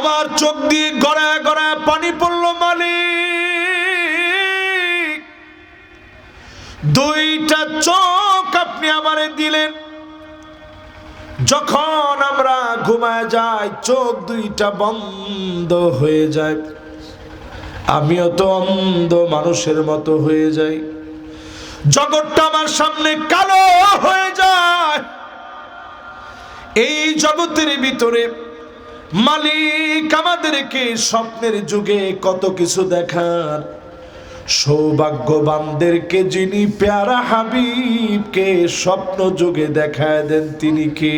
আমার চোখ দিয়ে গড়ায় গড়ায় পানি পড়ল। মালিক, দুইটা চোখ আপনি আমারে দিলেন। যখন আমরা ঘুমায় যাই চোখ দুইটা বন্ধ হয়ে যায়, আমিও তো অন্ধ মানুষের মতো হয়ে যাই। জগৎটা আমার সামনে কালো হয়ে যায়। এই জগতের ভিতরে মালিক আমাদেরকে স্বপ্নের যুগে কত কিছু দেখার, সৌভাগ্যবানদেরকে যিনি প্যারা হাবিবকে স্বপ্ন যুগে দেখায় দেন তিনি কে?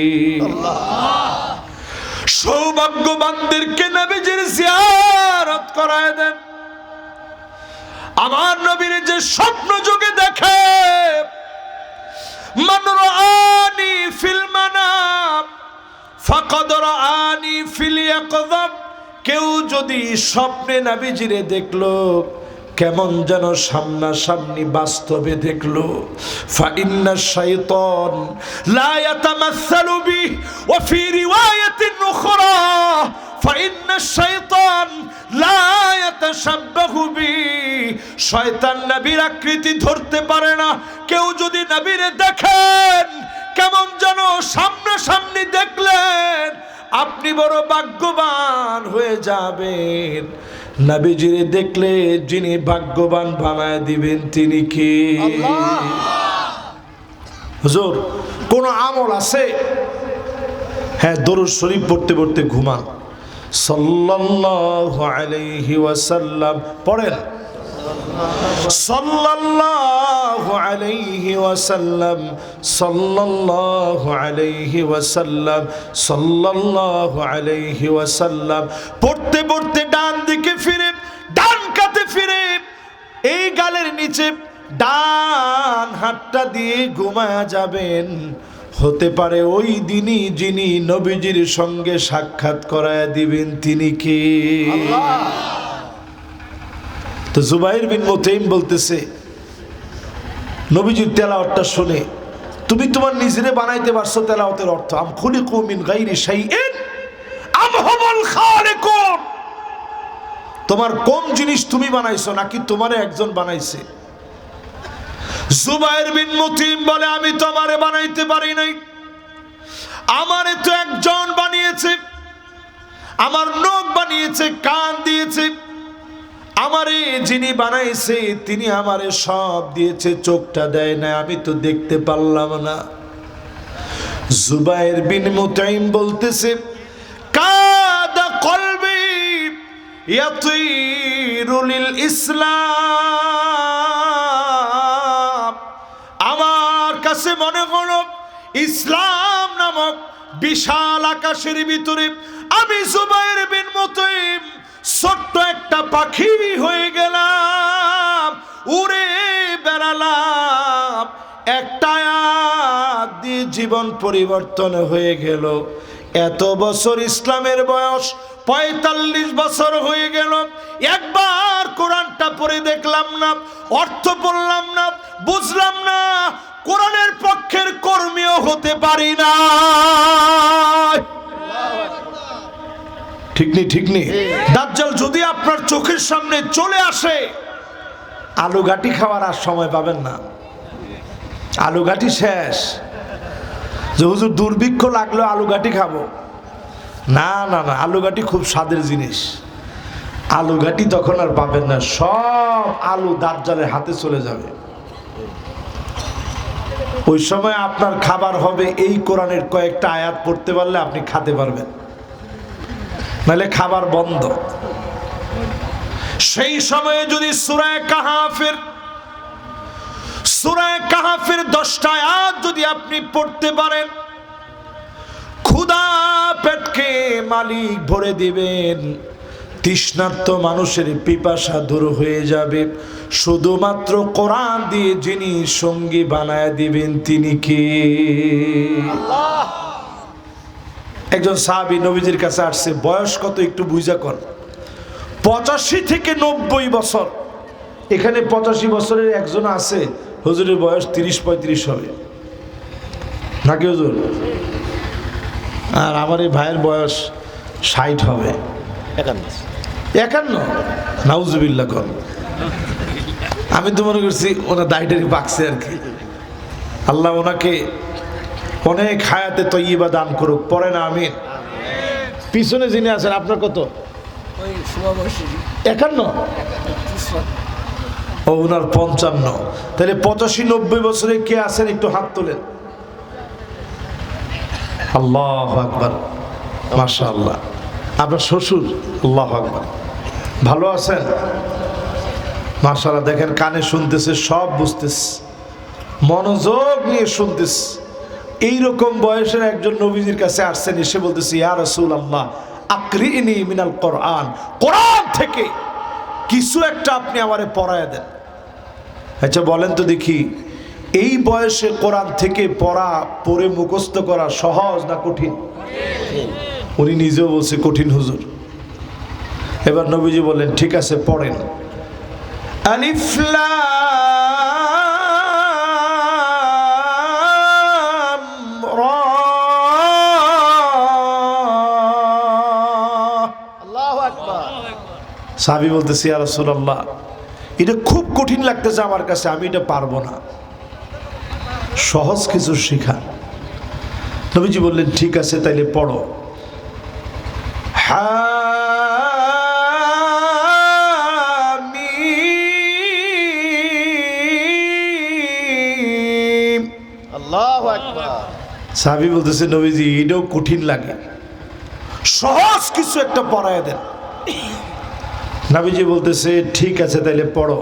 সৌভাগ্যবানদেরকে নবীজির জিয়ারত করায় দেন। আমার নবীর যে স্বপ্ন যুগে দেখে, মান রাআনি ফিল মানাম ফাকাদ রাআনি ফিল ইয়াকযাব। কেউ যদি স্বপ্নে নবীজিরে দেখলো, কেমন যেন সামনাসামনি বাস্তবে দেখলো। ফাইন্না শাইতান লা ইয়াতামাসসালু বি ওয়া ফি রিওয়ায়াতিন উখরা ফাইন্না শাইতান লা ইয়াতাশাব্বাহু বি। শয়তান নবীর আকৃতি ধরতে পারে না। কেউ যদি নবীরে দেখেন, কেমন যেন সামনাসামনি দেখলেন, আপনি বড় ভাগ্যবান হয়ে যাবেন। নবীজিরে দেখলে যিনি ভাগ্যবান বানায় দিবেন তিনি কে? হুজুর, কোন আমল আছে? হ্যাঁ, দরুদ শরীফ পড়তে পড়তে ঘুমান। সাল্লাল্লাহু আলাইহি ওয়াসাল্লাম পড়েন। সাল্লাল্লাহু আলাইহি ওয়াসাল্লাম, সাল্লাল্লাহু আলাইহি ওয়াসাল্লাম, সাল্লাল্লাহু আলাইহি ওয়াসাল্লাম। পড়তে পড়তে ডান দিকে ফিরে, ডান কাতে ফিরে, এই গালের নিচে ডান হাতটা দিয়ে ঘুমায়া যাবেন। হতে পারে ওই দিনই যিনি নবীজির সঙ্গে সাক্ষাৎ করায়া দিবেন তিনি কে? তো জুবাইর বিন মুতাইম বলতেছে, নবীজির তেলাওয়াতটা শুনে তুমি তোমার নিজেরে বানাইতে পারছো। তেলাওয়াতের অর্থ আম খুলিকু মিন গায়রি শাইইন আম হুমুল খালিকুন। তোমার কোন জিনিস তুমি বানাইছো নাকি তোমারে একজন বানাইছে? জুবাইর বিন মুতাইম বলে, আমি তো আমারে বানাইতে পারি নাই, আমারে তো একজন বানিয়েছে। আমার নখ বানিয়েছে, কান দিয়েছে। আমারে যিনি বানাইছে তিনি আমারে সব দিয়েছে, চোখটা দেয় না, আমি তো দেখতে পারলাম না। জুবাইর বিন মুতাইম বলতেছে, কাদা কলবি ইয়াতিরু লিল ইসলাম। আমার কাছে মনে হলো ইসলাম নামক বিশাল আকাশের ভিতরে আমি জুবাইর বিন মুতাইম ছোট্ট একটা পাখি হয়ে গেলাম, উড়ে বেড়ালাম। একটা আয়াত দিয়ে জীবন পরিবর্তন হয়ে গেল। এত বছর ইসলামের বয়স ৪৫ বছর হয়ে গেল, একবার কোরআনটা পড়ে দেখলাম না, অর্থ পড়লাম না, বুঝলাম না, কোরআনের পক্ষের কর্মীও হতে পারি না। ঠিক নেই, ঠিক নেই? দাজ্জাল যদি আপনার চোখের সামনে চলে আসে, আলু ঘাটি খাওয়ার আর সময় পাবেন না। আলু ঘাটি শেষ। যে হুজুর দুর্ভিক্ষ লাগলো আলু ঘাটি খাবো, না না না, আলু ঘাটি খুব স্বাদের জিনিস। আলু ঘাটি তখন আর পাবেন না, সব আলু দাজ্জালের হাতে চলে যাবে। ওই সময় আপনার খাবার হবে এই কোরআনের কয়েকটা আয়াত পড়তে পারলে আপনি খেতে পারবেন, নাহলে খাবার বন্ধ। সেই সময়ে যদি সূরা কাহাফের 10টা আয়াত যদি আপনি পড়তে পারেন, ক্ষুধা পেটকে মালিক ভরে দিবেন। তৃষ্ণার্ত মানুষের পিপাসা দূর হয়ে যাবে। শুধুমাত্র কোরআন দিয়ে যিনি সঙ্গী বানায় দিবেন তিনি কে? আল্লাহ। একজন সাহাবী নবীজির কাছে আসছে, বয়স কত একটু বুঝা কর। 85 থেকে 90 বছর। এখানে 85 বছরের একজন আছে, হুজুরের বয়স 30-35 হবে নাকি হুজুর? আর আমার এই ভাইয়ের বয়স 60 হবে। 51 নাউজুবিল্লাহ কর। আমি তো মনে করছি ওনার দাড়ি বাকছে আর কি। আল্লাহ ওনাকে অনেক হায়াতে তৈয়বা দান করুক, পরে না আমিন। পিছনে যিনি আছেন আপনার কত? 51। ও ওনার 55। তাহলে 85-90 বছরে কে আছেন একটু হাত তোলেন। আল্লাহু আকবার, মাশাআল্লাহ। আপনার শ্বশুর? আল্লাহু আকবার। ভালো আছেন? মাশাআল্লাহ। দেখেন কানে শুনতেছে, সব বুঝতেছে, মনোযোগ নিয়ে শুনতেছে। এইরকম বয়সের একজন নবীজির কাছে আসছেন, এসে বলতেছে ইয়া রাসূলুল্লাহ আকরিনি মিনাল কোরআন, কোরআন থেকে কিছু একটা আপনি আমারে পড়ায় দেন। আচ্ছা বলেন তো দেখি, এই বয়সে কোরআন থেকে পড়ে মুখস্থ করা সহজ না কঠিন? উনি নিজেও বলছে কঠিন হুজুর। এবার নবীজি বললেন ঠিক আছে পড়েন। আলিফ লাম রা। আল্লাহু আকবার। সাহাবী বলতেছে ইয়া রাসূলুল্লাহ এটা খুব কঠিন লাগতেছে আমার কাছে, আমি এটা পারবো না, সহজ কিছু শিখান। নবীজি বললেন ঠিক আছে তাইলে পড়ো। হামিম। আল্লাহু আকবার। সাহাবী বলতেছে নবীজি এটাও কঠিন লাগে, সহজ কিছু একটা পড়ায় দেন। নবীজি বলতেছে ঠিক আছে তাইলে পড়ো।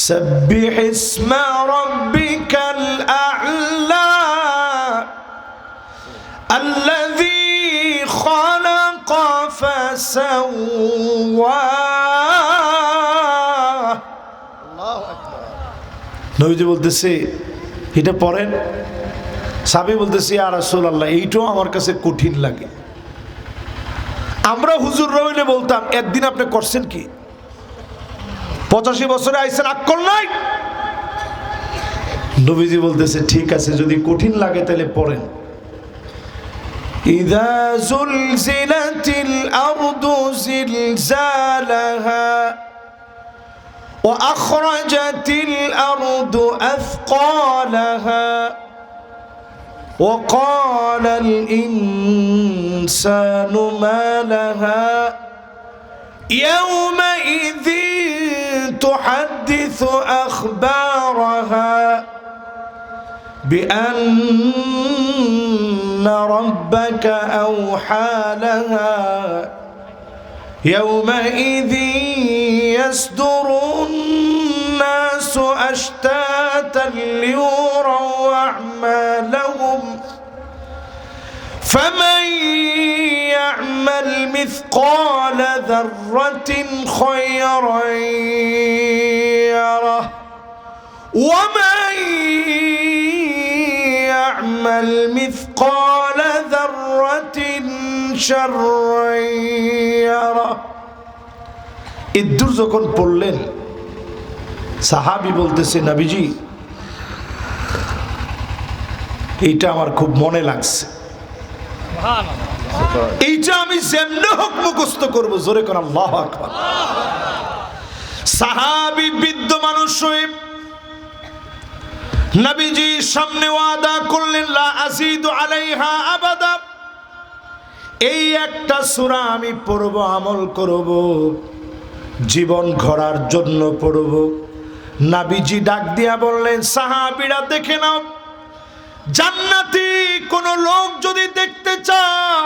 সাব্বিহ ইসমা রাব্বিকাল আ'লা আল্লাযী খালাকা ফাসাওয়া। আল্লাহু আকবার। নবীজি বলতেছে এটা পড়েন। সাহাবী বলতেছে ইয়া রাসূলুল্লাহ এইটাও আমার কাছে কঠিন লাগে। আমরা হুজুর রইলে বলতাম একদিন আপনি করছেন কি, 85 বছরে আইছেন আক্কল নাই। নবীজি বলতেছে ঠিক আছে যদি কঠিন লাগে তাহলে পড়েন। ইযা যুলজিলাতিল আরদু জিলজালাহা ওয়া আখরাজাতিল আরদু আথকালাহা وقال الإنسان ما لها يومئذ تحدث أخبارها بأن ربك أوحى لها يومئذ يصدر الناس أشتاتا ليروا أعمالهم فمن يعمل مثقال ذرة خيرا يره ومن يعمل مثقال ذرة شرا يره। ইদ্দুর যখন পড়লেন সাহাবী বলতেছে নবীজি এইটা আমার খুব মনে লাগছে, এইটা আমি যেমনে হোক মুখস্থ করবো। জোরে কোন আল্লাহু আকবার। সাহাবী বৃদ্ধ মানুষ হয়ে নবীজি সামনে ওয়াদা করলেন লা আযীদু আলাইহা আবাদা, এই একটা সূরা আমি পড়ব, আমল করব, জীবন গড়ার জন্য পড়ব। নবীজি ডাক দিয়া বললেন সাহাবীরা দেখে নাও, জান্নাতি কোন লোক যদি দেখতে চাও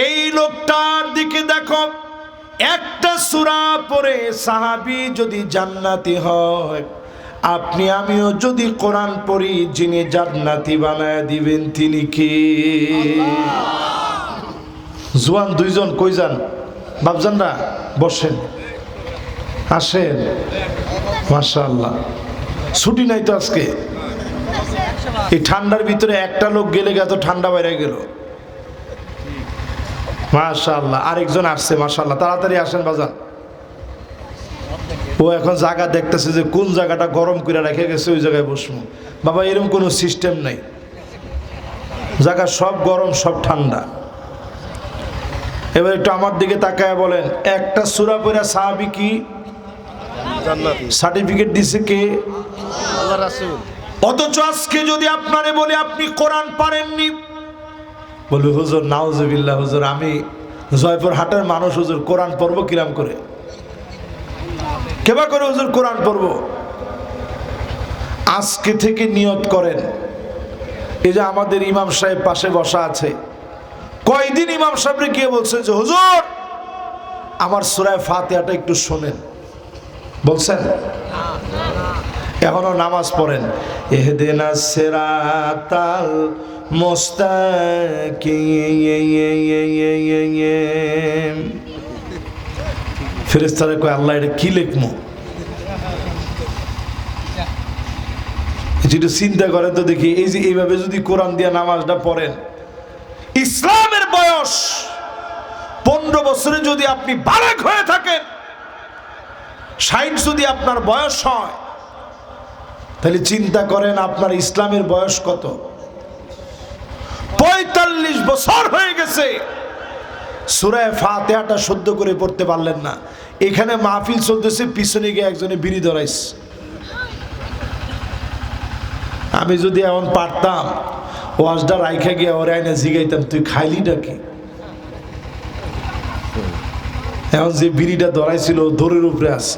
এই লোকটার দিকে দেখো। একটা সূরা পড়ে সাহাবী যদি জান্নাতি হয়, আপনি আমিও যদি কোরআন পড়ি, যিনি জান্নাতি বানায় দিবেন তিনি কে? জোয়ান দুইজন কই যান? বাপজানরা বসেন, আসেন। মাশাআল্লাহ, ছুটি নাই তো আজকে। এই ঠান্ডার ভিতরে একটা লোক গেলে এত ঠান্ডা বাইরে গেল। মাশাআল্লাহ, আরেকজন আসছে। মাশাআল্লাহ, তাড়াতাড়ি আসেন বাজান। ও এখন জায়গা দেখতেছে যে কোন জায়গাটা গরম করে রেখে গেছে, ওই জায়গায় বসবো। বাবা এরকম কোনো সিস্টেম নাই, জায়গা সব গরম সব ঠান্ডা। এবার একটু আমার দিকে তাকায় বলেন, একটা সূরা পড়া সাহাবী কি জান্নাতি সার্টিফিকেট দিছে কে? আল্লাহ রাসূল। অথচ আজকে যদি আপনারে বলি আপনি কোরআন পারেননি, বলবে হুজুর নাউজুবিল্লাহ, হুজুর আমি জয়পুর হাটের মানুষ, হুজুর কোরআন পড়বো কিরাম করে, কেবা করে হুজুর কোরআন পড়বো। আজকে থেকে নিয়ত করেন, এই যে আমাদের ইমাম সাহেব পাশে বসা আছে, কয়দিন ইমাম সাহেবরে গিয়ে বলছে যে হুজুর আমার সূরা ফাতিহাটা একটু শোনেন, বলছেন? এখনো নামাজ পড়েন, ইহদিনাস সিরাতাল মুস্তাকিম, ফেরেশতারা কয় আল্লাহ এটা কি লিখমু? একটু চিন্তা করেন তো দেখি, এই যে এইভাবে যদি কোরআন দিয়ে নামাজটা পড়েন, ইসলামের বয়স 15 বছরে যদি আপনি বালেগ হয়ে থাকেন, 60 যদি আপনার বয়স হয়, তাহলে চিন্তা করেন আপনার ইসলামের বয়স কত? 45 বছর হয়ে গেছে, সূরা ফাতিহাটা শুদ্ধ করে পড়তে পারলেন না। এখানে মাহফিল চলতেছে, পিছনে গিয়ে একজনে বিড়ি ধরাইছে। আমি যদি এমন পারতাম, ওয়াজটা রাইখা গিয়ে ওরে আইনা জিগাইতাম তুই খাইলি নাকি? এখন যে বিড়িটা ধরাইছিল দড়ির উপরে আছে,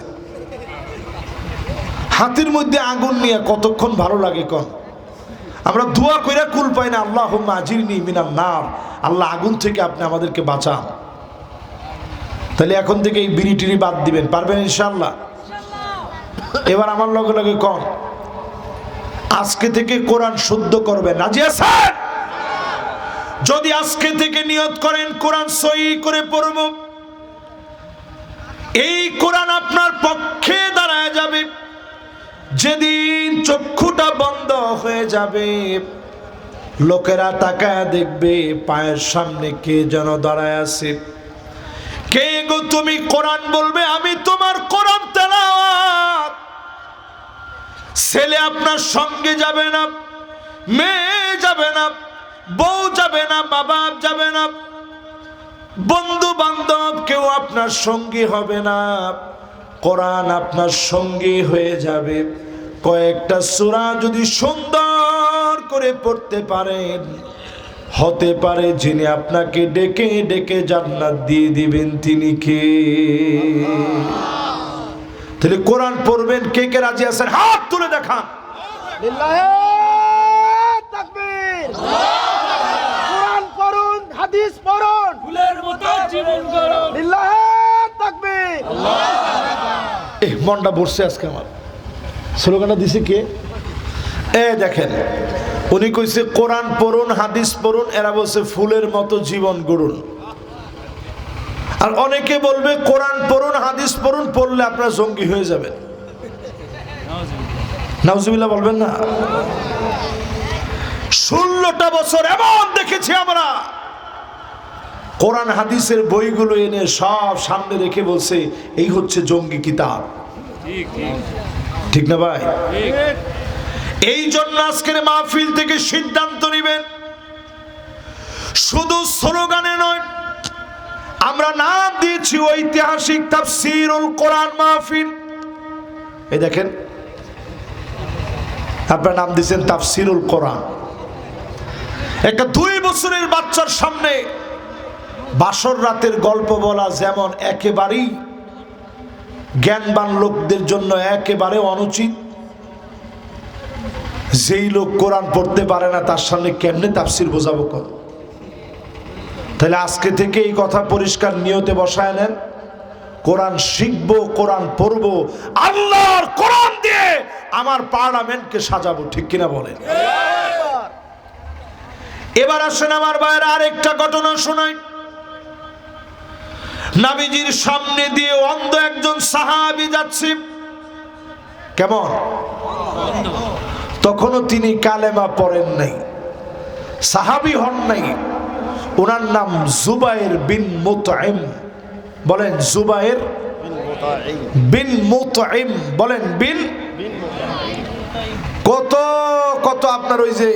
হাতের মধ্যে আগুন নিয়ে কতক্ষণ ভালো লাগে কন? আমরা দোয়া কইরা কুল পাই না, আল্লাহুম্মা আজিরনি মিনান নার, আল্লাহ আগুন থেকে আপনি আমাদেরকে বাঁচান। তাহলে এখন থেকে এই বিড়ি টিড়ি বাদ দিবেন, পারবেন ইনশাআল্লাহ? এবার আমার লগে লগে কন, আজকে থেকে কোরআন শুদ্ধ করবেন, রাজি আছেন? যদি আজকে থেকে নিয়ত করেন কোরআন সহি করে পড়ব, এই কোরআন আপনার পক্ষে দাঁড়ায় যাবে। যেদিন চক্ষুটা বন্ধ হয়ে যাবে, লোকেরা তাকায় দেখবে পায়ের সামনে কে যেন দাঁড়ায় আছে। কে গো তুমি? কোরআন বলবে আমি তোমার কোরআন তেলাওয়াত। ছেলে আপনার সঙ্গে যাবে না, মেয়ে যাবে না, বউ যাবে না, বাবা যাবে না, বন্ধু বান্ধব কেউ আপনার সঙ্গী হবে না, কোরআন আপনার সঙ্গী হয়ে যাবে। কয়েকটা সূরা যদি সুন্দর করে পড়তে পারেন, হতে পারে যিনি আপনাকে ডেকে ডেকে জান্নাত দিয়ে দিবেন তিনি কে? তাহলে কোরআন পড়বেন, কে কে রাজি আছেন হাত তুলে দেখান। লিল্লাহে তাকবীর। কোরআন পড়ুন, হাদিস পড়ুন, ফুলের মতো জীবন গড়ুন। লিল্লাহে তাকবীর। এই মনটা বসছে আজকে আমার। স্লোগানটা দিছে কে? দেখেন, উনি কইছে কোরআন পড়ুন, হাদিস পড়ুন, এরা বলছে ফুলের মতো জীবন গড়ুন। আর অনেকে বলবে কোরআন পড়ুন, হাদিস পড়ুন, পড়লে আপনারা জঙ্গি হয়ে যাবেন। নাউজুবিল্লাহ বলবেন না? 16টা বছর এমন দেখেছি আমরা, কোরআন হাদিসের বইগুলো এনে সব সামনে রেখে বলছে এই হচ্ছে জঙ্গি কিতাব। ঠিক না ভাই? এই জন্য আজকের মাহফিল থেকে সিদ্ধান্ত নেবেন, শুধু স্লোগানে নয়, আমরা নাম দিয়েছি ঐতিহাসিক তাফসীরুল কোরআন মাহফিল। এই দেখেন, আপনার নাম দিয়েছেন তাফসীরুল কোরআন। একটা 2 বছরের বাচ্চার সামনে বাসর রাতের গল্প বলা যেমন একেবারেই জ্ঞানবান লোকদের জন্য একেবারে অনুচিত, যেই লোক কোরআন পড়তে পারে না তার সামনে কেমনে তাফসীর বোঝাবো কর? তাহলে আজকে থেকে এই কথা পরিষ্কার নিয়তে বসায় নেন, কোরআন শিখবো, কোরআন পড়বো, আল্লাহর কোরআন দিয়ে আমার পার্লামেন্টকে সাজাবো। ঠিক কিনা বলেন? এবার আসেন আমার ভাইয়েরা, আরেকটা ঘটনা শোনাই। নবীজির সামনে দিয়ে অন্ধ একজন সাহাবী যাচ্ছে। কেমন? তখনও তিনি কালেমা পড়েন নাই, সাহাবী হন নাই। ওনার নাম জুবায়ের বিন মুতঈম। বলেন জুবায়ের বিন মুতঈম। বলেন বিন। কত কত আপনার ওই যে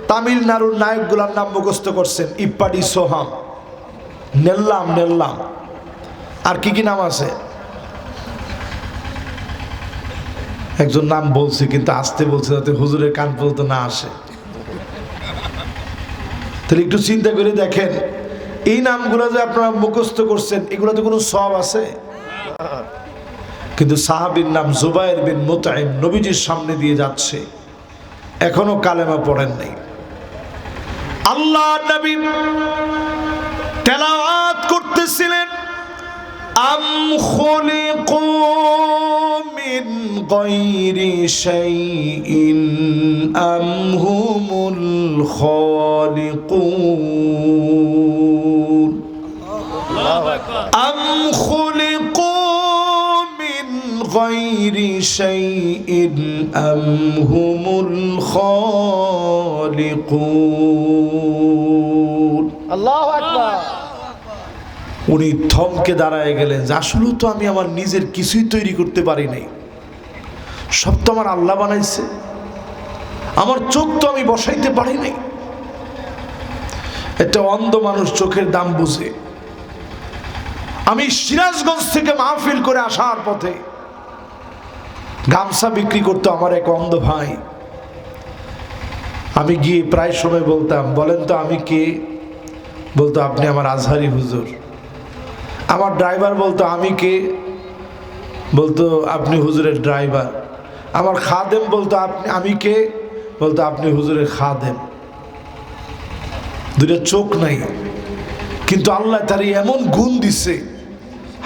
তামিলনাড়ুর নায়কগুলার নাম মুখস্থ করছেন, ইপ্পাডি সোহাম, নেল্লাম আর কি কি নাম আছে, একজন নাম বলছে কিন্তু আসতে বলছে যাতে হুজুরের কান পর্যন্ত না আসে। তাহলে একটু চিন্তা করে দেখেন, এই নামগুলো যে আপনারা মুখস্থ করছেন এগুলোতে কোনো সওয়াব আছে? কিন্তু সাহাবীর নাম জুবায়ের বিন মুতঈম নবীজির সামনে দিয়ে যাচ্ছে, এখনো কালেমা পড়েন নাই। আল্লাহ নবী তেলাওয়াত করতেছিলেন, আম খুলিকু মিন গায়রি শাইইন আম হুমুল খালিকুন, আম খুলিকু মিন গায়রি শাইইন আম হুমুল খালিকুন। আল্লাহু আকবার। উনি থমকে দাঁড়ায় গেলেন যে আসলেও তো আমি আমার নিজের কিছুই তৈরি করতে পারি নাই, সব তো আমার আল্লাহ বানাইছে, আমার চোখ তো আমি বসাইতে পারি নাই। একটা অন্ধ মানুষ চোখের দাম বুঝে। আমি সিরাজগঞ্জ থেকে মাহফিল করে আসার পথে গামছা বিক্রি করতো আমার এক অন্ধ ভাই। আমি গিয়ে প্রায় সময় বলতাম, বলেন তো আমি কে? বলতো আপনি আমার আজহারি হুজুর। আমার ড্রাইভার বলতো আমি কে? বলতো আপনি হুজুরের ড্রাইভার। আমার খাদেম বলতো আমি কে? বলতো আপনি হুজুরের খাদেম। দুইটা চোখ নাই, কিন্তু আল্লাহ তার এমন গুণ দিছে,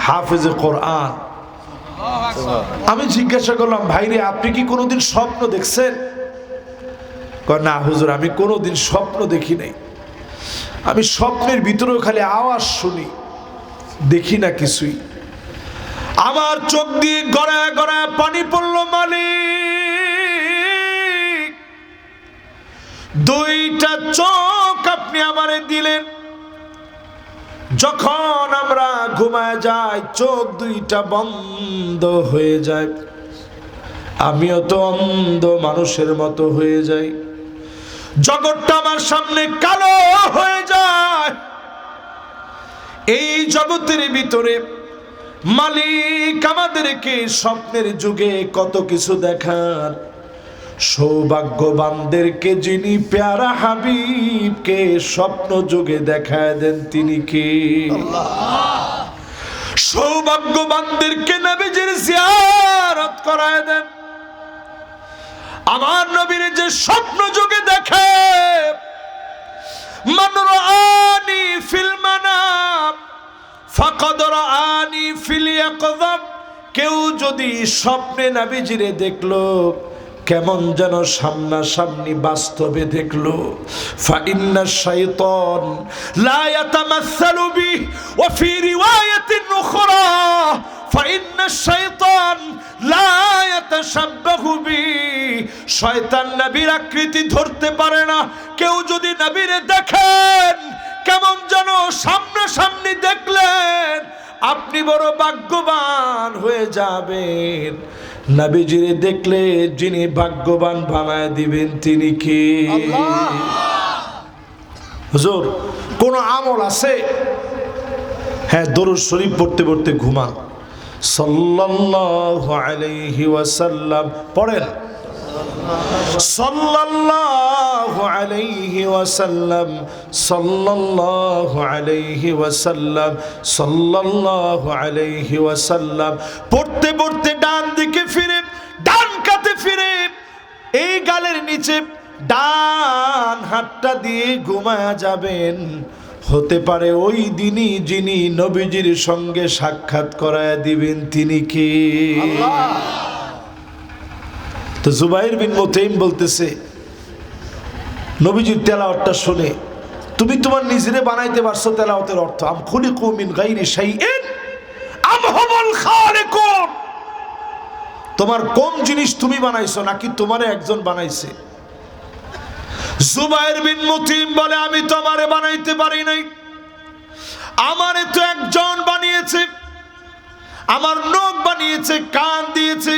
হাফেজে কোরআন। আমি জিজ্ঞাসা করলাম, ভাইরে আপনি কি কোনোদিন স্বপ্ন দেখছেন? কয় না হুজুর, আমি কোনোদিন স্বপ্ন দেখি নাই। আমি স্বপ্নের ভিতরেও খালি আওয়াজ শুনি, দেখি না কিছুই। আমার চোখ দিয়ে গড়ায় গড়ায় পানি পড়লো। মালিক, দুইটা চোখ আপনি আমারে দিলেন, যখন আমরা ঘুমায় যাই চোখ দুইটা বন্ধ হয়ে যায়, আমিও তো অন্ধ মানুষের মতো হয়ে যাই, জগৎটা আমার সামনে কালো হয়ে যায়। এই জগতের ভিতরে মালিক আমাদেরকে স্বপ্নের যুগে কত কিছু দেখার, সৌভাগ্যবানদেরকে যিনি প্যারা হাবিবকে স্বপ্ন যুগে দেখায় দেন তিনি কে? সৌভাগ্যবানদেরকে নবীজির জিয়ারত করায় দেন। আমার নবীর যে স্বপ্ন যুগে দেখে, মান রাআনি ফিল মানাম ফাকাদ রাআনি ফিল ইয়াকযাব। কেউ যদি স্বপ্নে নবীজিরে দেখলো, কেমন যেন সামনাসামনি বাস্তবে দেখলো। ফাইন্না শাইতান লা ইয়াতামাসসালু বি ওয়া ফি রিওয়ায়াতিন উখরা ফাইন্না শাইতান লা ইয়াতাশাব্বাহু বি। শয়তান নবীর আকৃতি ধরতে পারে না। কেউ যদি নবীরে দেখেন, কেমন যেন সামনাসামনি দেখলেন, আপনি বড় ভাগ্যবান হয়ে যাবেন। নবীজিরে দেখলে যিনি ভাগ্যবান বানায় দিবেন তিনি কে? হুজুর কোন আমল আছে? হ্যাঁ, দরুদ শরীফ পড়তে পড়তে ঘুমান। সাল্লাল্লাহু আলাইহি ওয়াসাল্লাম পড়েন, সাল্লাল্লাহু আলাইহি ওয়াসাল্লাম, সাল্লাল্লাহু আলাইহি ওয়াসাল্লাম, সাল্লাল্লাহু আলাইহি ওয়াসাল্লাম। পড়তে পড়তে ডান দিকে ফিরে, ডান কাতে ফিরে, এই গালের নিচে ডান হাতটা দিয়ে ঘুমায়া যাবেন। হতে পারে ওই দিনই যিনি নবীজির সঙ্গে সাক্ষাৎ করায় দিবেন তিনি কে? তো জুবাইর বিন মুতঈম বলতেছে, নবীজির তেলাওয়াতটা শুনে তুমি তোমার নিজেরে বানাইতে পারছো। তেলাওয়াতের অর্থ আম খুলিকু মিন গায়রি শাইইন আম হুমুল খালিকুন। তোমার কোন জিনিস তুমি বানাইছো নাকি তোমারে একজন বানাইছে? জুবাইর বিন মুতঈম বলে, আমি তো আমারে বানাইতে পারি নাই, আমারে তো একজন বানিয়েছে। আমার নখ বানিয়েছে, কান দিয়েছে।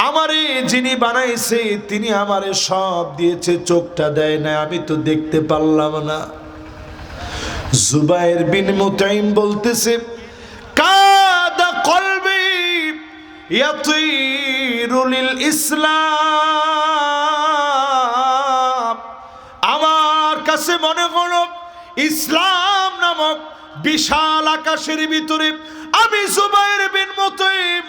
আমারে যিনি বানাইছে তিনি আমারে সব দিয়েছে, চোখটা দেয় না, আমি তো দেখতে পারলাম না। জুবাইর বিন মুতাইম বলতেছে, কাদা কলবি ইয়াতিরু লিল ইসলাম, আমার কাছে মনে হলো ইসলাম নামক বিশাল আকাশের ভিতরে আমি জুবাইর বিন মুতাইম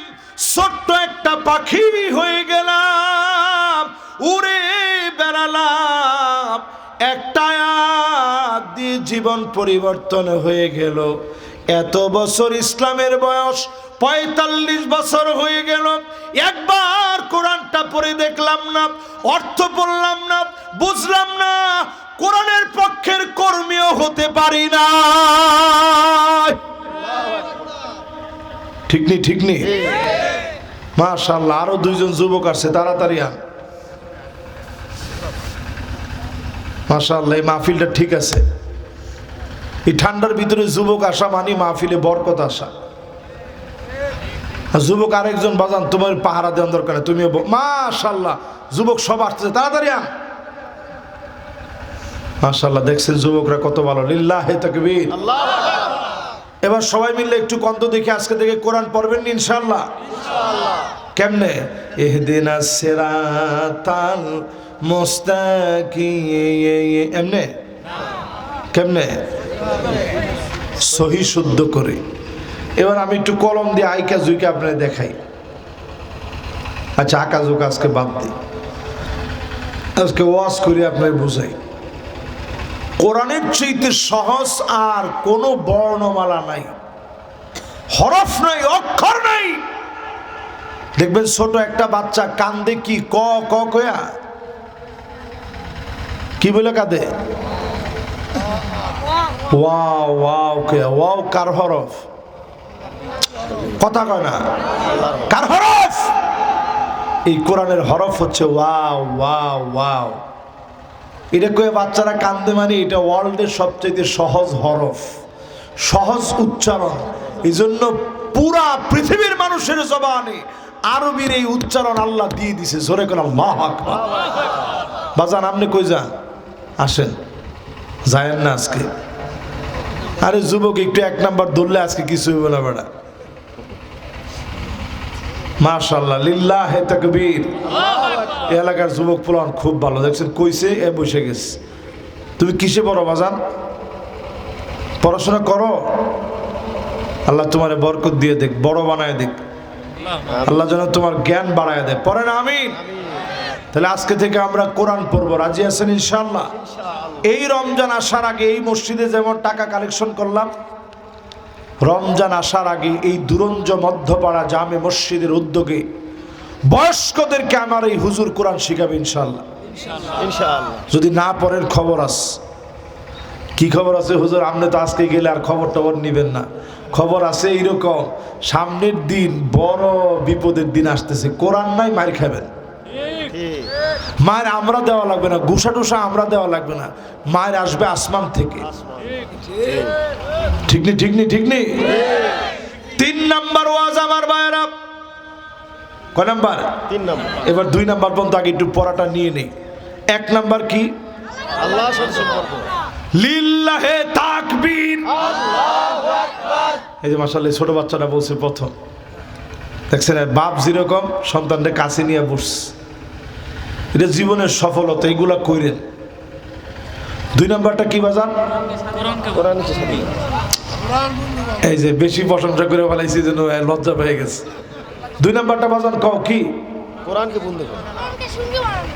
ছোট্ট একটা পাখি হয়ে গেলাম, উড়ে বেড়ালাম, একটা আয়াত দিয়ে জীবন পরিবর্তন হয়ে গেল। এত বছর ইসলামের বয়স ৪৫ বছর হয়ে গেল, একবার কোরআনটা পড়ে দেখলাম না, অর্থ পড়লাম না, বুঝলাম না, কোরআনের পক্ষের কর্মীও হতে পারি না। ঠিক নেই, ঠিক নেই? মাশাআল্লাহ, আরো দুইজন যুবক আসছে, তাড়াতাড়ি আন। মাশাআল্লাহ, এই মাহফিলটা ঠিক আছে। এই ঠান্ডার ভিতরে যুবক আসা মানে মাহফিলে বরকত আসা। যুবক আরেকজন বাজান, তোমার পাহারা দেওয়ার দরকার নেই, তুমিও মাশাআল্লাহ যুবক সব আসছে, তাড়াতাড়ি আন। মাশাআল্লাহ, দেখছেন যুবকরা কত ভালো, লিল্লাহি তাকবীর। এবার সবাই মিলে একটু কন্ত দেখে আজকে থেকে কোরআন পড়বেন ইনশাআল্লাহ। কেমনে? ইহদিনাস সিরাতাল মুস্তাকিম, এমনে কেমনে? সহি শুদ্ধ করে। এবার আমি একটু কলম দিয়ে আইকা জুইকে আপনাদের দেখাই। আচ্ছা, আঁকা জুকা আজকে বাদ দিই, আজকে ওয়াজ করে আপনার বুঝাই। কোরআনের চাইতে সহজ আর কোনো বর্ণমালা নাই, হরফ নাই, অক্ষর নাই। দেখবেন ছোট একটা বাচ্চা কান্দে কি ক ক কয়া, কি বলে কাঁদে? ওয়াও ওয়াও কে, ওয়াও কার হরফ? কথা কয় না, কার হরফ? এই কোরআনের হরফ হচ্ছে ওয়াও ওয়াও ওয়াও। এটা কয়ে বাচ্চারা কান্দে মানে এটা ওয়ার্ল্ডের সবচেয়ে সহজ হরফ, সহজ উচ্চারণ। এই জন্য পুরা পৃথিবীর মানুষের জবানে আরবির এই উচ্চারণ আল্লাহ দিয়ে দিছে। জোরে করে আল্লাহু আকবার। বাজান, আপনি কই যান? আসেন, যায়েন না আজকে? আরে যুবক, একটু এক নাম্বার ধরলে আজকে কিছু হইব না বেটা। মাশাআল্লাহ, লিল্লাহি তাকবীর। এলাকার যুবক পোলান খুব ভালো, দেখছেন কইছে এ বসে গেছে। তুমি কিসে পড়ো বাজান? পড়াশোনা করো, আল্লাহ তোমার বরকত দিয়ে দেখ, বড় বানায় দেখ, আল্লাহ যেন তোমার জ্ঞান বাড়ায় দেয়। পড়েন আমিন। তাহলে আজকে থেকে আমরা কোরআন পড়বো, রাজি আছেন ইনশাআল্লাহ? এই রমজান আসার আগে এই মসজিদে যেমন টাকা কালেকশন করলাম, রমজান আসার আগে এই দুরঞ্জ মধ্যপাড়া জামে মসজিদের উদ্যোগে বয়স্কদেরকে আমার এই হুজুর কোরআন শিখাবে ইনশাআল্লাহ। ইনশাআল্লাহ। যদি না পড়েন খবর আছে। কি খবর আছে হুজুর? আপনি তো আজকে গেলে আর খবর টবর নিবেন না। খবর আছে এইরকম, সামনের দিন বড় বিপদের দিন আসতেছে, কোরআন নাই, মার খাবেন। মায়ের আমরা দেওয়া লাগবে না, গুসা টুসা আমরা দেওয়া লাগবে না, মায়ের আসবে আসমান থেকে। ঠিক নেই, ঠিক নেই, ঠিক নেই? 3 নাম্বার ওয়াজ আমার ভাইয়েরা। কয় নাম্বার? 3 নাম্বার। এবার 2 নাম্বার পর্যন্ত আগে একটু পড়াটা নিয়ে নেই। 1 নাম্বার কি? আল্লাহর সাথে সম্পর্ক। লিল্লাহে তাকবীর, আল্লাহু আকবার। এই যে মাশাআল্লাহ ছোট বাচ্চাটা বলছে প্রথম, দেখছেন বাপ যেরকম সন্তানদের কাছে নিয়ে বসছে, এটা জীবনের সফলতা। এগুলা কইরেন। 2 নাম্বারটা কি বাজান? কোরআনের সাথে। এই যে বেশি প্রশংসা করে ফেলাইছি যেন লজ্জা পেয়ে গেছে। 2 নাম্বারটা বাজান কও কি? কোরআনকে বন্ধু করা।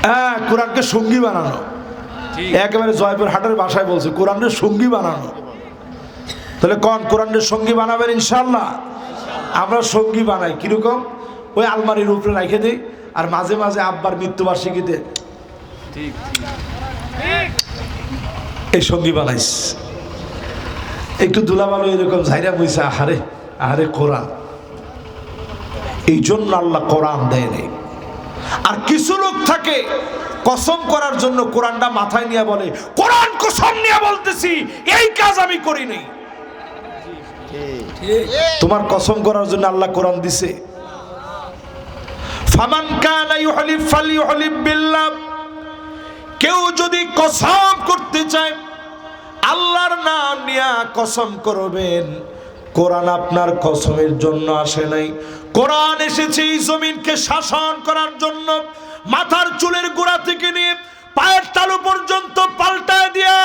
হ্যাঁ, কোরআনকে সঙ্গী বানানো। একেবারে জয়পুর হাটের ভাষায় বলছে, কোরআনের সঙ্গী বানানো। তাহলে কোরআনের সঙ্গী বানাবেন ইনশাআল্লাহ? আমরা সঙ্গী বানাই কিরকম? ওই আলমারির উপরে রেখে দিই, আর মাঝে মাঝে আব্বার মৃত্যুবার্ষিকীতে এই সঙ্গী বানাইস। একটু দুলাবালো এরকম ঝাইরা বইছে, আহারে আহারে কোরআন। এই জন্য আল্লাহ কোরআন দেয় নাই। আর কিছু লোক থাকে কসম করার জন্য কোরআনটা মাথায় নিয়ে বলে, কোরআন কসম নিয়ে বলতেছি এই কাজ আমি করি নাই। তোমার কসম করার জন্য আল্লাহ কোরআন দিছে। ফামান কানা ইউহলিফ ফালিউহলিফ বিল্লাহ। কেউ যদি কসম করতে চায় আল্লাহর নাম নিয়ে কসম করবেন। কোরআন আপনার কসমের জন্য আসে নাই। কোরআন এসেছে এই জমিনকে শাসন করার জন্য। মাথার চুলের গোড়া থেকে নিয়ে পায়ের তালু পর্যন্ত পাল্টায় দিয়া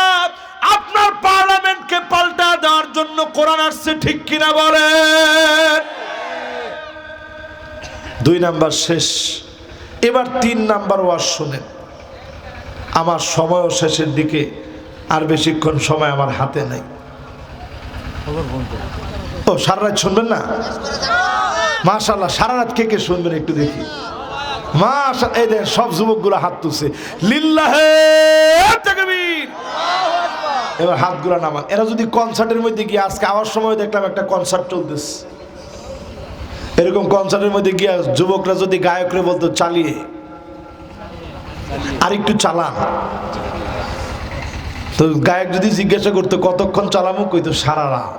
আপনার পার্লামেন্টকে পাল্টা দেওয়ার জন্য কোরআন আসছে, ঠিক কিনা বলেন? 2 নাম্বার শেষ। এবার 3 নাম্বার ওয়াজ শুনেন। আমার সময়ও শেষের দিকে, আর বেশিক্ষণ সময় আমার হাতে নাই। ও সারা রাত শুনবেন না? মাশাআল্লাহ, সারা রাত কে কে শুনবেন একটু দেখি। মাশাআল্লাহ, এই দেখেন সব যুবকগুলো হাত তুলছে। লিল্লাহে তাকবীর। এবার হাতগুলো নামান। এরা যদি কনসার্টের মধ্যে গিয়ে, আজকে আওয়ার সময় দেখলাম একটা কনসার্ট চলতেছে, এরকম কনসার্টের মধ্যে গিয়ে যুবকরা যদি গায়করে বলতো চালিয়ে আর একটু চালান, তো গায়ক যদি জিজ্ঞাসা করতো কতক্ষণ চালামো, কইতো সারা রাত।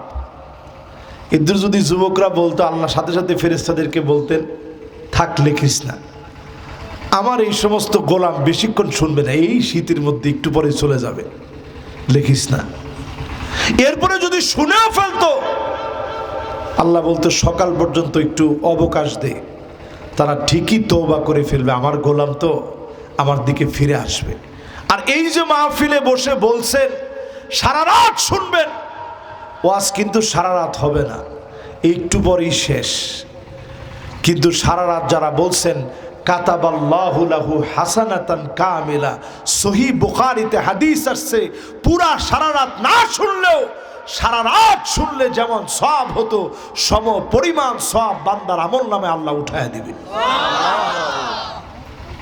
এদের যদি যুবকরা বলতো, আল্লাহ সাথে সাথে ফেরেশতাদেরকে বলতেন থাক লেখিস না, আমার এই সমস্ত গোলাম বেশিক্ষণ শুনবে না, এই শীতের মধ্যে একটু পরে চলে যাবে, লেখিস না। এরপরে যদি শুনেও ফেলতো, আল্লাহ বলতো সকাল পর্যন্ত একটু অবকাশ দে, তারা ঠিকই তওবা করে ফেলবে, আমার গোলাম তো আমার দিকে ফিরে আসবে। আর এই যে মাহফিলে বসে বলছেন সারা রাত শুনবেন, ওয়াজ কিন্তু সারা রাত হবে না, একটু পরেই শেষ। কিন্তু সারা রাত যারা বলছেন, কাতাবাল্লাহু লাহু হাসানাতান কামিলা, সহিহ বুখারীতে হাদিস আসছে, পুরা সারা রাত না শুনলেও সারা রাত শুনলে যেমন সওয়াব হতো, সম পরিমাণ সওয়াব বান্দার আমল নামে আল্লাহ উঠায় দিবেন।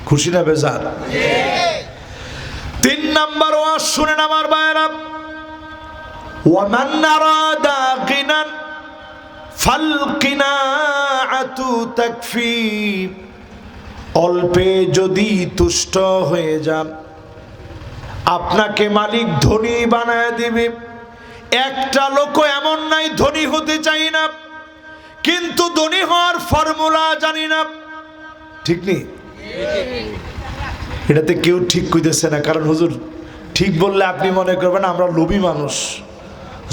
খুশি না বেজার? 3 নাম্বার ওয়াজ শুনেন আমার ভাইরা। ওয়ামান আরাদা গিনান ফাল কিনাআতু তাকফি। অল্পে যদি তুষ্ট হয়ে যান, আপনাকে মালিক ধনী বানায় দিবে। একটা লোক এমন নাই ধনী হতে চাই না, কিন্তু ধনী হওয়ার ফর্মুলা জানি না, ঠিক নেই? এটাতে কেউ ঠিক কইতেছে না, কারণ হুজুর ঠিক বললে আপনি মনে করবেন আমরা লোভী মানুষ।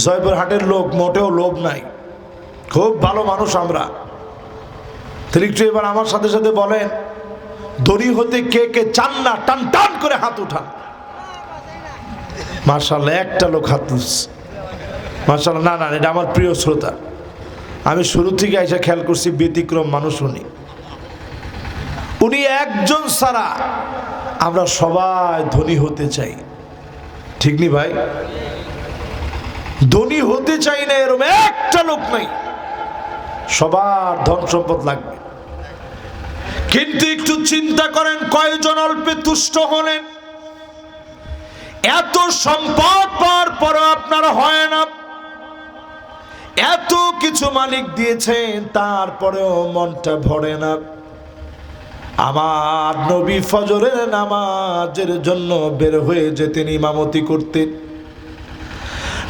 জয়পুরহাটের লোক মোটেও লোভ নাই, খুব ভালো মানুষ আমরা। তাহলে একটু এবার আমার সাথে সাথে বলেন, ধনী হতে কে কে চান না? টান টান করে হাত উঠান। মাশাআল্লাহ, একটা লোক হাত তুলছে। মাশাআল্লাহ। না না, এটা আমার প্রিয় শ্রোতা, আমি শুরু থেকে এসে খেয়াল করছি, ব্যতিক্রম মানুষ উনি একজন ছাড়া আমরা সবাই ধনী হতে চাই, ঠিক নি ভাই? ধনী হতে চাই না এরকম একটা লোক নাই, সবার ধন সম্পদ লাগবে। কিন্তু একটু চিন্তা করেন, কয়জন অল্পে তুষ্ট হলেন? এত সম্পদ পাওয়ার পর আপনার হয় না, এত কিছু মালিক দিয়েছেন তারপরেও মনটা ভরে না। আমার নবী ফজরের নামাজের জন্য বের হয়ে যেতেন, ইমামতি করতেন।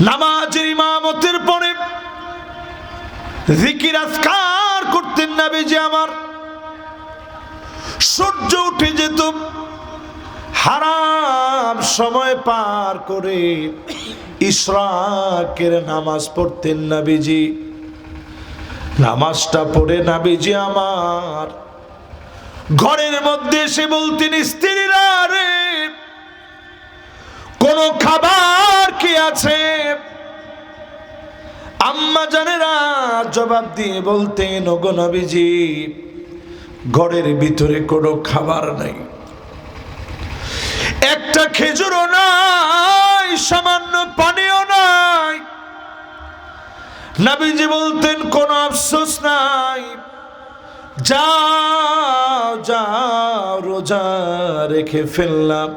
নামাজের ইমামতির পরে জিকির আজকার করতেন নবীজি আমার। সূর্য উঠে যেত, হারাম সময় পার করে ইশরাকের নামাজ পড়তেন নবীজি। নামাজটা পড়ে নবীজি আমার ঘরের মধ্যে এসে বলতেন, স্ত্রীরা রে, কোন খাবার কি আছে? আম্মা জানেরা জবাব দিয়ে বলতেন, ওগো নবীজি, ঘরের ভিতরে কোনো খাবার নাই, একটা খেজুরও নাই, সামান্য পানিও নাই। নবীজি বলতেন, কোনো আফসোস নাই, যাও যাও, রোজা রেখে ফেললাম।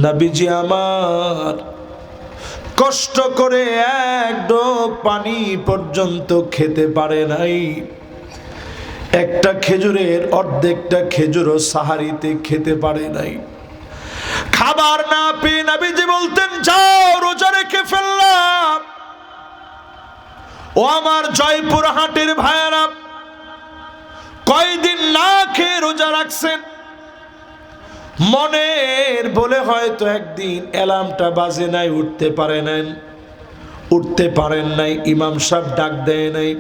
নবীজি আমার কষ্ট করে এক ঢোক পানি পর্যন্ত খেতে পারে নাই, একটা খেজুরের অর্ধেকটা খেজুরও সাহারিতে খেতে পারে নাই। খাবার না পেয়ে নবীজি বলতেন, যাও রোজা রেখে ফেললাম। ও আমার জয়পুরহাটের ভাইয়েরা, কয়দিন না খেয়ে রোজা রাখছেন? মনের বলে হয়তো একদিন অ্যালার্মটা বাজে নাই, উঠতে পারেন নাই, ইমাম সাহেব ডাক দেয় নাই,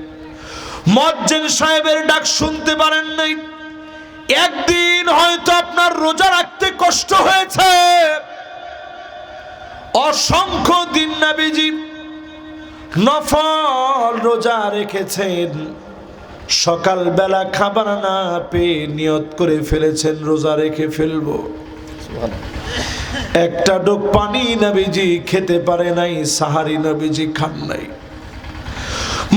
মুয়াজ্জিন সাহেবের ডাক শুনতে পারেন নাই। একদিন হয়তো আপনার রোজা রাখতে কষ্ট হয়েছে। অসংখ্য দিন নবীজি নফল রোজা রেখেছেন, সকালবেলা খাবার না পেয়ে নিয়ত করে ফেলেছেন রোজা রেখে ফেলবো। একটা ডোক পানি নবীজি খেতে পারে নাই, সাহারি নবীজি খান নাই।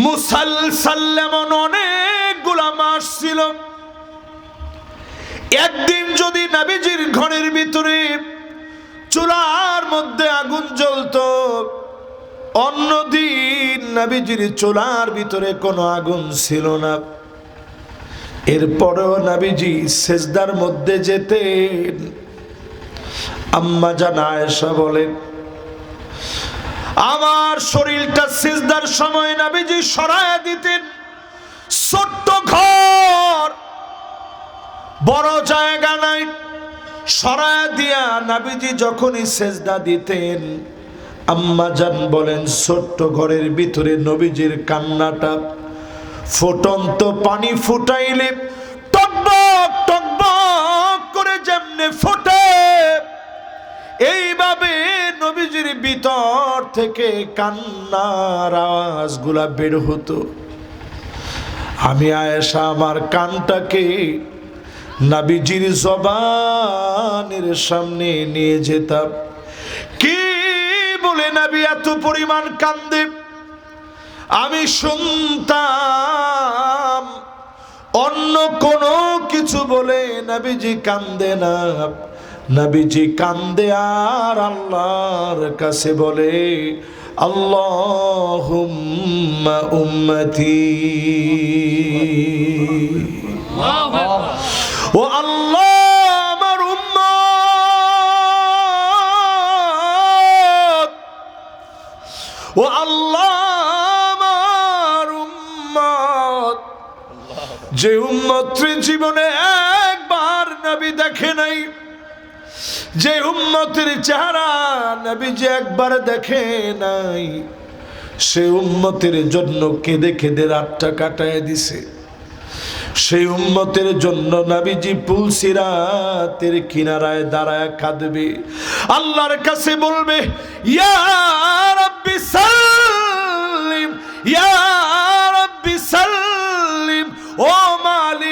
মুসালসাল এমন অনেকগুলা মাস ছিল। একদিন যদি নবীজির ঘরের ভিতরে চুলার মধ্যে আগুন জ্বলতো, অন্যদিন নবীজির চুলার ভিতরে কোনো আগুন ছিল না, এরপরেও নবীজি সেজদার মধ্যে যেতেন। আম্মা জান আয়েশা বলেন, আমার শরীরটা সিজদার সময় নবীজি সরায়া দিতেন। ছোট্ট ঘর, বড় জায়গা নাই, সরায়া দিয়া নবীজি যখনই সিজদা দিতেন, আম্মা জান বলেন ছোট্ট ঘরের ভিতরে নবীজির কান্নাটা ফুটন্ত পানি ফুটাইলে টকবক টকবক করে যেমনে ফোটে, এইভাবে নবীজির ভিতর থেকে কান্নার আওয়াজগুলা বের হতো। আমি আয়েশা আমার কানটাকে নবীজির জবানের সামনে নিয়ে যেতাম। কি বলে নবী এত পরিমাণ কান্দে আমি শুনতাম, অন্য কোনো কিছু বলে নবীজি কান্দে না। নবীজি কান্দে আর আল্লাহর কাছে বলে, আল্লাহুম্মা উম্মতি, ও আল্লাহ আমার উম্মত, ও আল্লাহ আমার উম্মত। যে উম্মতের জীবনে একবার নবী দেখে নাই, যে উম্মতের চেহারা নবীজি একবার দেখে নাই, সে উম্মতের জন্য কেঁদে কেঁদে রাতটা কাটায় দিছে। সেই উম্মতের জন্য নবীজি পুলসিরাতের কিনারায় দাঁড়ায় কাঁদবে, আল্লাহর কাছে বলবে, ইয়া রাব্বি সাল্লিম, ইয়া রাব্বি সাল্লিম, ও মালিক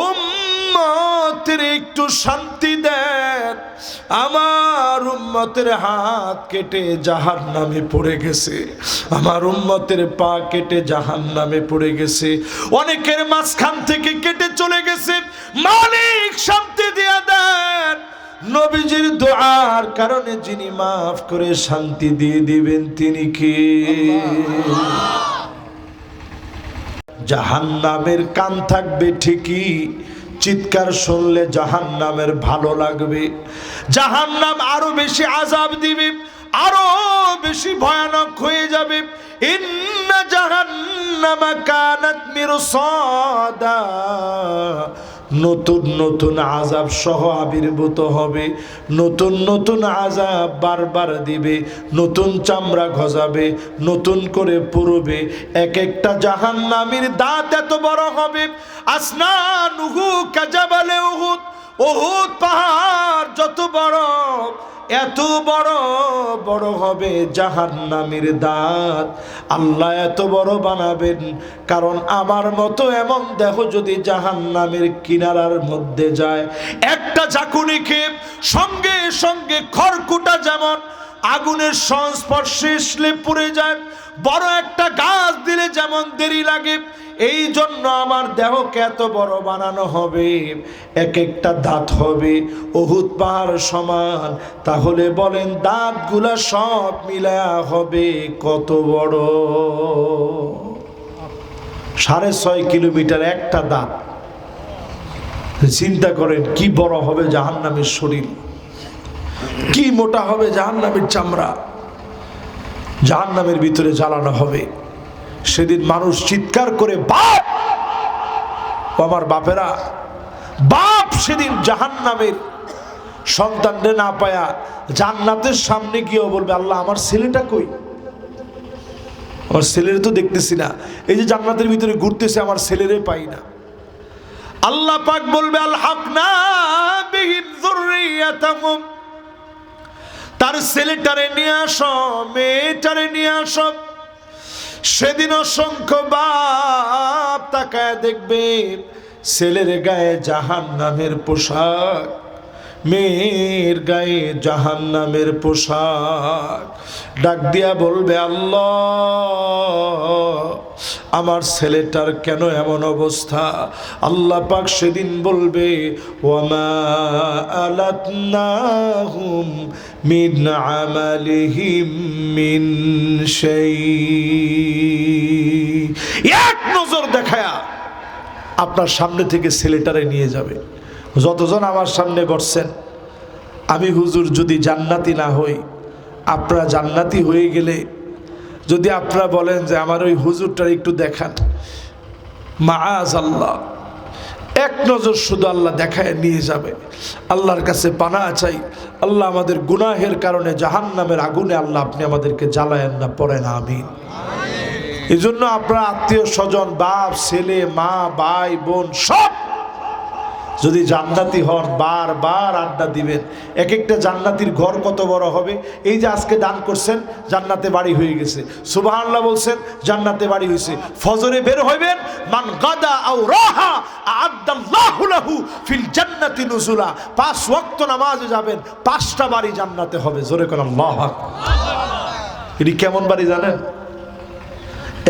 উম্মতের একটু শান্তি দেন। আমার উম্মতের হাত কেটে জাহান্নামে পড়ে গেছে, আমার উম্মতের পা কেটে জাহান্নামে পড়ে গেছে, অনেকের মাঝখান থেকে কেটে চলে গেছে। মালিক শান্তি দিয়ে দেন। নবীজির দোয়ার কারণে যিনি মাফ করে শান্তি দিয়ে দিবেন তিনি কে? জাহান্নামের কান থাকবে ঠিকই, চিৎকার শুনলে জাহান্নামের ভালো লাগবে। জাহান্নাম আরো বেশি আযাব দিবে, আরো বেশি ভয়ানক হয়ে যাবে। ইন্না জাহান্নামা কানাত মিরসাদা, নতুন নতুন আযাব সহ আবির্ভূত হবে, নতুন নতুন আযাব বারবার দিবে, নতুন চামড়া গজাবে, নতুন করে পুরবে। এক একটা জাহান্নামীর দাঁত এত বড় হবে, আসনানুহু কাজাবালে উহুদ, উহুদ পাহাড় যত বড়, এত বড় বড় হবে জাহান্নামীর দাঁত। আল্লাহ এত বড় বানাবেন কারণ আমার মতো এমন দেহ যদি জাহান্নামের কিনারার মধ্যে যায়, একটা ঝাঁকুনিকে সঙ্গে সঙ্গে খড়কুটা যেমন আগুনের সংস্পর্শে আসলে পুড়ে যায়, বড় একটা গাছ দিলে যেমন দেরি লাগে, এই জন্য আমার দেহকে এত বড় বানানো হবে। এক একটা দাঁত হবে উহুদ পাহাড় সমান। তাহলে বলেন দাঁতগুলা সব মিলায়া হবে কত বড়? 6.5 কিলোমিটার একটা দাঁত। চিন্তা করেন কি বড় হবে জাহান্নামের শরীর, কি মোটা হবে জাহান্নামের চামড়া। জাহান্নামের ভিতরে জ্বালানো হবে। সেদিন মানুষ চিৎকার করে, বাপ, আমার বাপেরা বাপ সেদিন জাহান্নামের সন্তানরে না পায়া জান্নাতের সামনে গিয়েও বলবে, আল্লাহ আমার ছেলেটা কই, আমার ছেলের তো দেখতেছি না, এই যে জান্নাতের ভিতরে ঘুরতেছে আমার ছেলেরে পাই না। আল্লাহ পাক বলবে, আলহাকনা বিহিম যুররিয়াতাহুম, তার ছেলেটারে নিয়ে আসো, মেয়েটারে নিয়ে আসো। সেদিন অসংখ্য বাপ তাকায় দেখবে ছেলের গায়ে জাহান্নামের পোশাক, মেয়ের গায়ে জাহান্নামের পোশাক। ডাক দিয়া বলবে, আল্লাহ আমার ছেলেটার কেন এমন অবস্থা? আল্লাহ পাক সেদিন বলবে, ওয়ামা আলাতনাহুম মিন আমালিহিম মিন শাই। এক নজর দেখায়া আপনার সামনে থেকে ছেলেটারে নিয়ে যাবে। যতজন আমার সামনে বসছেন, আমি হুজুর যদি জান্নাতি না হই, আপনারা জান্নাতি হয়ে গেলে যদি আপনারা বলেন যে আমার ওই হুজুরটার একটু দেখান, মাআযাল্লাহ, এক নজর শুধু আল্লাহ দেখায় নিয়ে যাবে। আল্লাহর কাছে পানাহ চাই, আল্লাহ আমাদের গুনাহের কারণে জাহান্নামের আগুনে আল্লাহ আপনি আমাদেরকে জ্বালায়েন না, পড়েন আমিন। এই জন্য আপনার আত্মীয় স্বজন, বাপ ছেলে, মা ভাই বোন সব যদি জান্নাতি হন, বারবার আড্ডা দিবেন। এক একটা জান্নাতির ঘর কত বড় হবে। এই যে আজকে দান করছেন, জান্নাতে বাড়ি হয়ে গেছে, সুবহানাল্লাহ বলছেন, জান্নাতে বাড়ি হয়েছে। ফজরে বের হইবেন, মান গাদা আও রাহা আ'আদাল্লাহু লাহু ফিল জান্নাতি নুজুলা, 5 ওয়াক্ত নামাজে যাবেন, 5টা বাড়ি জান্নাতে হবে। জোরে কোন আল্লাহু আকবার। এটি কেমন বাড়ি জানেন?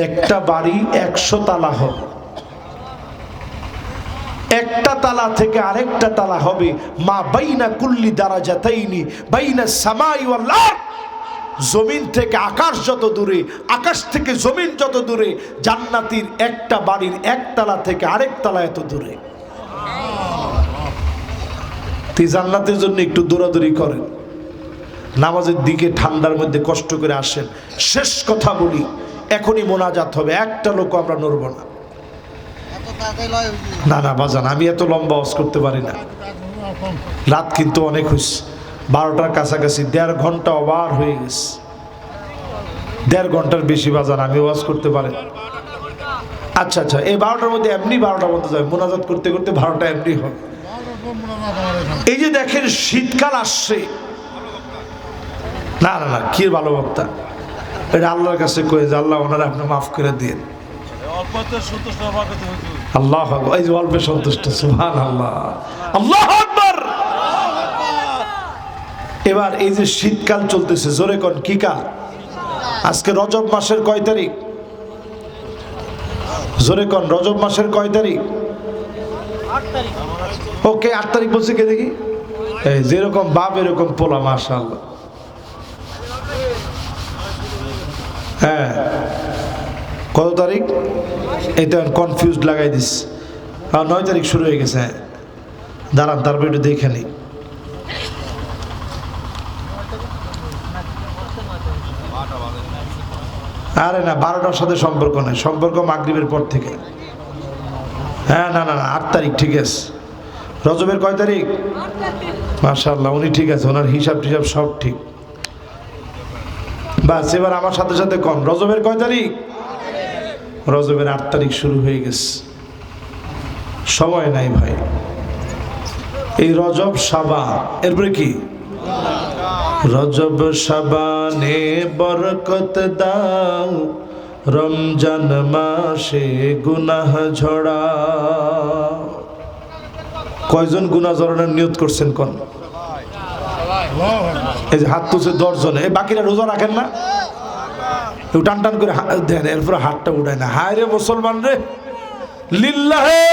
একটা বাড়ি 100 তালা হবে, একটা তালা থেকে আরেকটা তালা হবে মা বাইনা কুল্লি দারাজাতাইনি বাইনা সামাই ওয়াল আরদ, জমিন থেকে আকাশ যত দূরে, আকাশ থেকে জমিন যত দূরে, জান্নাতীর একটা বাড়ির একতলা থেকে আরেক তলা এত দূরে। তুই জান্নাতের জন্য একটু দৌড়াদৌড়ি করেন, নামাজের দিকে ঠান্ডার মধ্যে কষ্ট করে আসেন। শেষ কথা বলি, এখনই মোনাজাত হবে, একটা লোক আমরা নড়ব না। না না বাজান, আমি এত লম্বা ওয়াজ করতে পারি না। রাত কিন্তু অনেক হয়েছে, 12টার কাছাকাছি, 1.5 ঘন্টা ওভার হয়ে গেছে, 1.5 ঘন্টার বেশি বাজান আমি ওয়াজ করতে পারি। আচ্ছা আচ্ছা, এই 12টার মধ্যে এমনি 12টার মধ্যে যাবে, মোনাজাত করতে করতে 12টা এমনি হবে। এই যে দেখেন শীতকাল আসছে, না না না, কি ভালো বক্তা, এটা আল্লাহর কাছে কয়ে যে আল্লাহ ওনারা আপনি মাফ করে দিন। আল্লাহ এই যে অল্পে সন্তুষ্ট, সুবহানাল্লাহ, আল্লাহু আকবার। এবার এই যে শীতকাল চলতেছে, জোরে কোন কি কাল? আজকে রজব মাসের কয় তারিখ? জোরে কোন, রজব মাসের কয় তারিখ? 8 তারিখ। ওকে 8 তারিখ বলছে কে দেখি? এই যেরকম বাপ এরকম পোলা, মাশাআল্লাহ। হ্যাঁ, কত তারিখ? এটা কনফিউজড লাগাই দিস। 9 তারিখ শুরু হয়ে গেছে। হ্যাঁ দাঁড়ান, তারপর একটু দেখে নি। আরে না, 12টার সাথে সম্পর্ক নেই, সম্পর্ক মাগরিবের পর থেকে। হ্যাঁ না না না, 8 তারিখ ঠিক আছে। রজবের কয় তারিখ? মাশাআল্লাহ, উনি ঠিক আছে, ওনার হিসাব টিসাব সব ঠিক। বাস, এবার আমার সাথে সাথে কম, রজবের কয় তারিখ? রজবের 8 তারিখ শুরু হয়ে গেছে। সময় নাই ভাই। এই রজব শাবান, এরপরে কি? রজব শাবানে বরকত দাও, রমজান মাসে গুনাহ ঝড়াও। কয়জন গুনাহ ঝরানোর নিয়ত করছেন কোন? এই যে হাত তুলছে 10 জনে, এই বাকিরা রোজা রাখেন না? টান টান করে দেন, এরপরে হাতটা উঠায় না। হায় রে মুসলমান রে, লিল্লাহে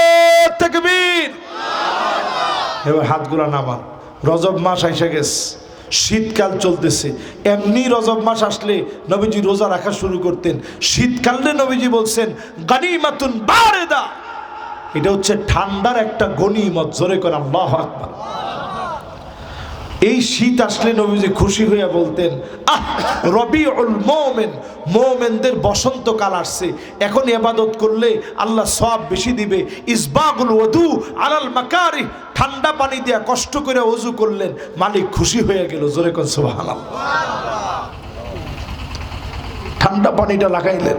তাকবীর। এবার হাতগুলা নামান। রজব মাস এসে গেছে, শীতকাল চলতেছে। এমনি রজব মাস আসলে নবীজি রোজা রাখা শুরু করতেন। শীতকালে নবীজি বলছেন গানিমাতুন বারেদা, এটা হচ্ছে ঠান্ডার একটা গনিমত। জোরে করে আল্লাহু আকবার। এই শীত আসলে নবীজি খুশি হইয়া বলতেন, আহ রবিউল মুমিন, মুমিনদের বসন্তকাল আসছে, এখন ইবাদত করলে আল্লাহ সওয়াব বেশি দিবে। ইসবাগুল ওযু আলাল মাকারিহ, ঠান্ডা পানি দিয়া কষ্ট করে ওযু করলেন, মালিক খুশি হয়ে গেল। জোরে কোন সুবহানাল্লাহ। ঠান্ডা পানিটা লাগাইলেন,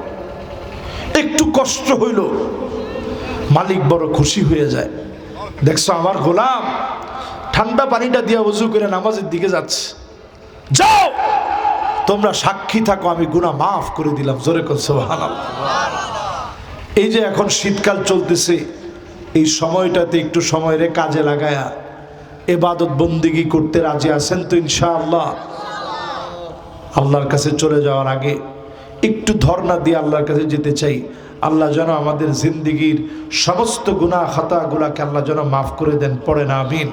একটু কষ্ট হইল, মালিক বড় খুশি হয়ে যায়। দেখছো আমার গোলাম ঠান্ডা পানিটা দিয়ে ওযু করে নামাজের দিকে যাচ্ছে, যাও তোমরা সাক্ষী থাকো আমি গুনাহ মাফ করে দিলাম। জোরে কোন সুবহানাল্লাহ। এই যে এখন শীতকাল চলতেছে, এই সময়টাতে একটু সময় রে কাজে লাগায়া ইবাদত বন্দেগী করতে রাজি আছেন তো ইনশাআল্লাহ? আল্লাহর কাছে চলে যাওয়ার আগে একটু ধর্ণা দিয়ে আল্লাহর কাছে যেতে চাই। আল্লাহ যেন আমাদের জিন্দেগীর সমস্ত গুনাহ খাতাগুলাকে আল্লাহ যেন মাফ করে দেন। পড়েন আমিন।